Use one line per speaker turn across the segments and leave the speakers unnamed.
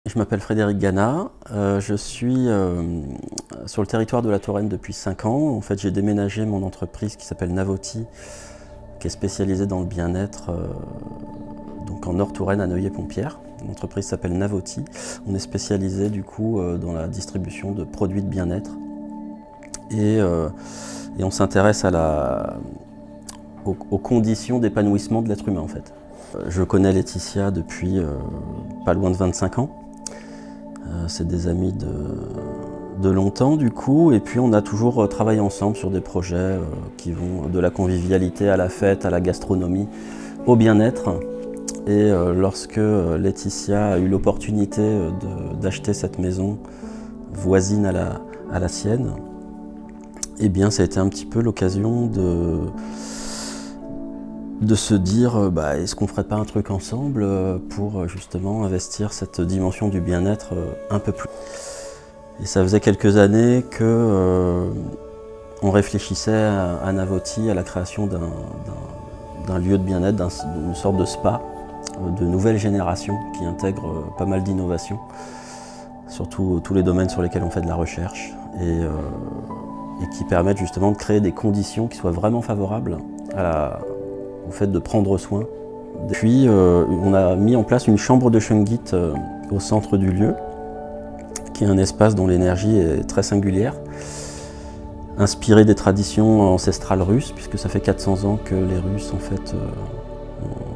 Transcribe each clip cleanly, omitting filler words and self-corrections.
Je m'appelle Frédéric Gana, je suis sur le territoire de la Touraine depuis 5 ans. En fait, j'ai déménagé mon entreprise qui s'appelle Navoti, qui est spécialisée dans le bien-être, donc en Nord-Touraine à Neuilly-Pompierre. L'entreprise s'appelle Navoti. On est spécialisé du coup dans la distribution de produits de bien-être et on s'intéresse aux conditions d'épanouissement de l'être humain en fait. Je connais Laetitia depuis pas loin de 25 ans. C'est des amis de longtemps du coup, et puis on a toujours travaillé ensemble sur des projets qui vont de la convivialité à la fête, à la gastronomie, au bien-être. Et lorsque Laetitia a eu l'opportunité d'acheter cette maison voisine à la sienne, eh bien ça a été un petit peu l'occasion de se dire est-ce qu'on ferait pas un truc ensemble pour justement investir cette dimension du bien-être un peu plus. Et ça faisait quelques années que on réfléchissait à Navoti, à la création d'un lieu de bien-être, d'une sorte de spa de nouvelle génération qui intègre pas mal d'innovations, surtout tous les domaines sur lesquels on fait de la recherche et qui permettent justement de créer des conditions qui soient vraiment favorables au fait de prendre soin. Puis on a mis en place une chambre de Shungit au centre du lieu, qui est un espace dont l'énergie est très singulière, inspiré des traditions ancestrales russes, puisque ça fait 400 ans que les Russes en fait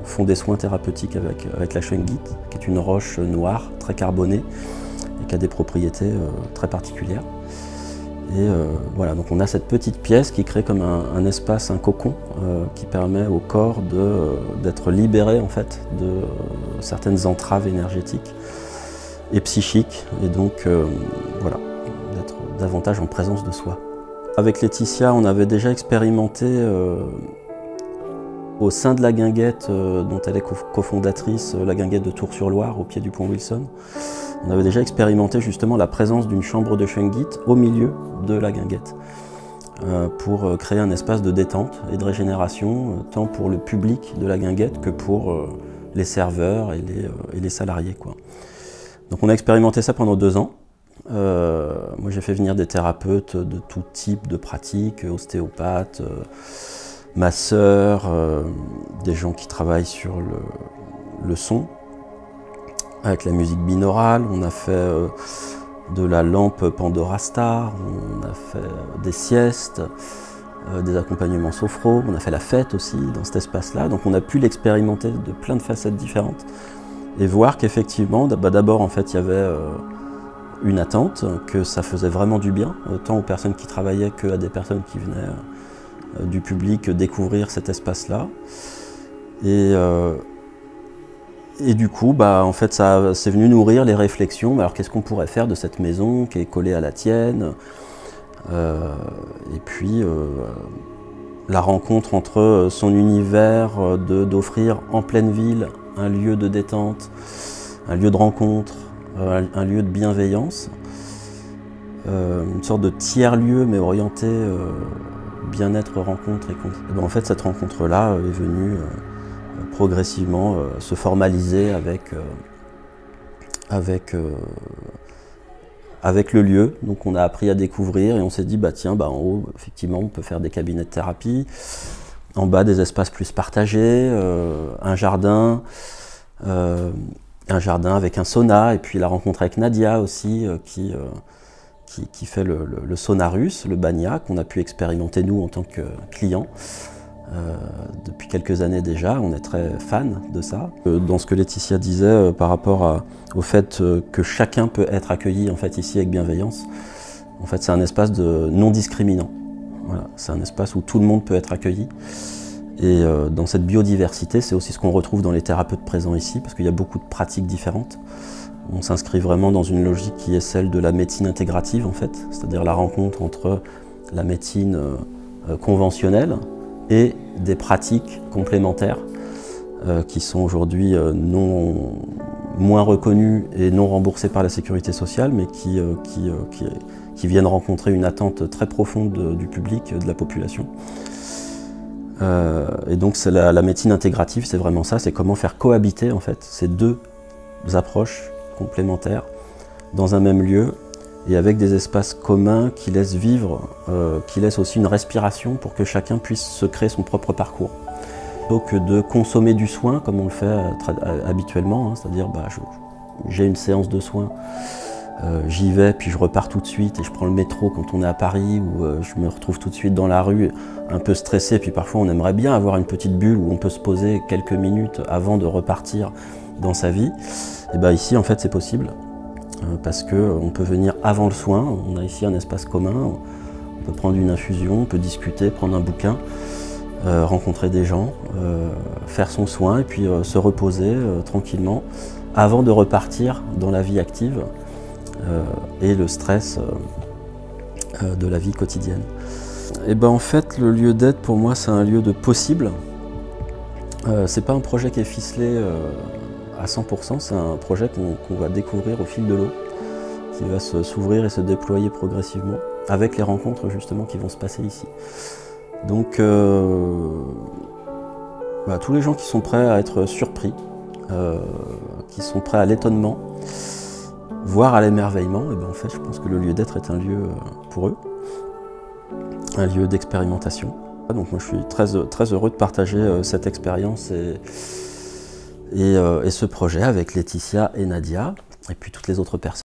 font des soins thérapeutiques avec la Shungit, qui est une roche noire, très carbonée, et qui a des propriétés très particulières. Et voilà, donc on a cette petite pièce qui crée comme un espace, un cocon, qui permet au corps d'être libéré en fait de certaines entraves énergétiques et psychiques, et donc voilà, d'être davantage en présence de soi. Avec Laetitia, on avait déjà expérimenté au sein de la guinguette dont elle est cofondatrice, la guinguette de Tours-sur-Loire, au pied du pont Wilson. On avait déjà expérimenté justement la présence d'une chambre de Shungit au milieu de la guinguette pour créer un espace de détente et de régénération, tant pour le public de la guinguette que pour les serveurs et les salariés, quoi. Donc on a expérimenté ça pendant 2 ans. Moi j'ai fait venir des thérapeutes de tout type de pratiques, ostéopathes, masseurs, des gens qui travaillent sur le son, avec la musique binaurale. On a fait de la lampe Pandora Star, on a fait des siestes, des accompagnements sophro, on a fait la fête aussi dans cet espace-là. Donc on a pu l'expérimenter de plein de facettes différentes et voir qu'effectivement, d'abord en fait il y avait une attente, que ça faisait vraiment du bien, tant aux personnes qui travaillaient qu'à des personnes qui venaient du public découvrir cet espace-là. Et du coup, en fait, c'est venu nourrir les réflexions. Alors, qu'est-ce qu'on pourrait faire de cette maison qui est collée à la tienne? Et puis, la rencontre entre son univers d'offrir en pleine ville un lieu de détente, un lieu de rencontre, un lieu de bienveillance, une sorte de tiers-lieu, mais orienté bien-être, rencontre et en fait, cette rencontre-là est venue progressivement se formaliser avec le lieu. Donc on a appris à découvrir et on s'est dit tiens, en haut effectivement on peut faire des cabinets de thérapie, en bas des espaces plus partagés, un jardin avec un sauna, et puis la rencontre avec Nadia aussi qui fait le sauna russe, le banya, qu'on a pu expérimenter nous en tant que clients. Depuis quelques années déjà, on est très fan de ça. Dans ce que Laetitia disait par rapport au fait que chacun peut être accueilli en fait ici avec bienveillance, en fait c'est un espace de non discriminant. Voilà, c'est un espace où tout le monde peut être accueilli. Et dans cette biodiversité, c'est aussi ce qu'on retrouve dans les thérapeutes présents ici, parce qu'il y a beaucoup de pratiques différentes. On s'inscrit vraiment dans une logique qui est celle de la médecine intégrative en fait, c'est-à-dire la rencontre entre la médecine conventionnelle et des pratiques complémentaires qui sont aujourd'hui moins reconnues et non remboursées par la sécurité sociale, mais qui viennent rencontrer une attente très profonde du public, de la population. Et donc la médecine intégrative, c'est vraiment ça, c'est comment faire cohabiter en fait ces deux approches complémentaires dans un même lieu et avec des espaces communs qui laissent vivre, qui laissent aussi une respiration pour que chacun puisse se créer son propre parcours. Plutôt que de consommer du soin comme on le fait habituellement, hein, c'est-à-dire j'ai une séance de soins, j'y vais puis je repars tout de suite et je prends le métro quand on est à Paris ou je me retrouve tout de suite dans la rue un peu stressé, puis parfois on aimerait bien avoir une petite bulle où on peut se poser quelques minutes avant de repartir dans sa vie. Et bien ici en fait c'est possible. Parce qu'on peut venir avant le soin, on a ici un espace commun, on peut prendre une infusion, on peut discuter, prendre un bouquin, rencontrer des gens, faire son soin et puis se reposer tranquillement avant de repartir dans la vie active et le stress de la vie quotidienne. Et ben en fait le lieu d'aide pour moi c'est un lieu de possible. C'est pas un projet qui est ficelé à 100%, c'est un projet qu'on va découvrir au fil de l'eau, qui va s'ouvrir et se déployer progressivement, avec les rencontres justement qui vont se passer ici. Donc tous les gens qui sont prêts à être surpris, qui sont prêts à l'étonnement, voire à l'émerveillement, et ben en fait je pense que le lieu d'être est un lieu pour eux, un lieu d'expérimentation. Donc moi je suis très heureux de partager cette expérience et ce projet avec Laetitia et Nadia, et puis toutes les autres personnes.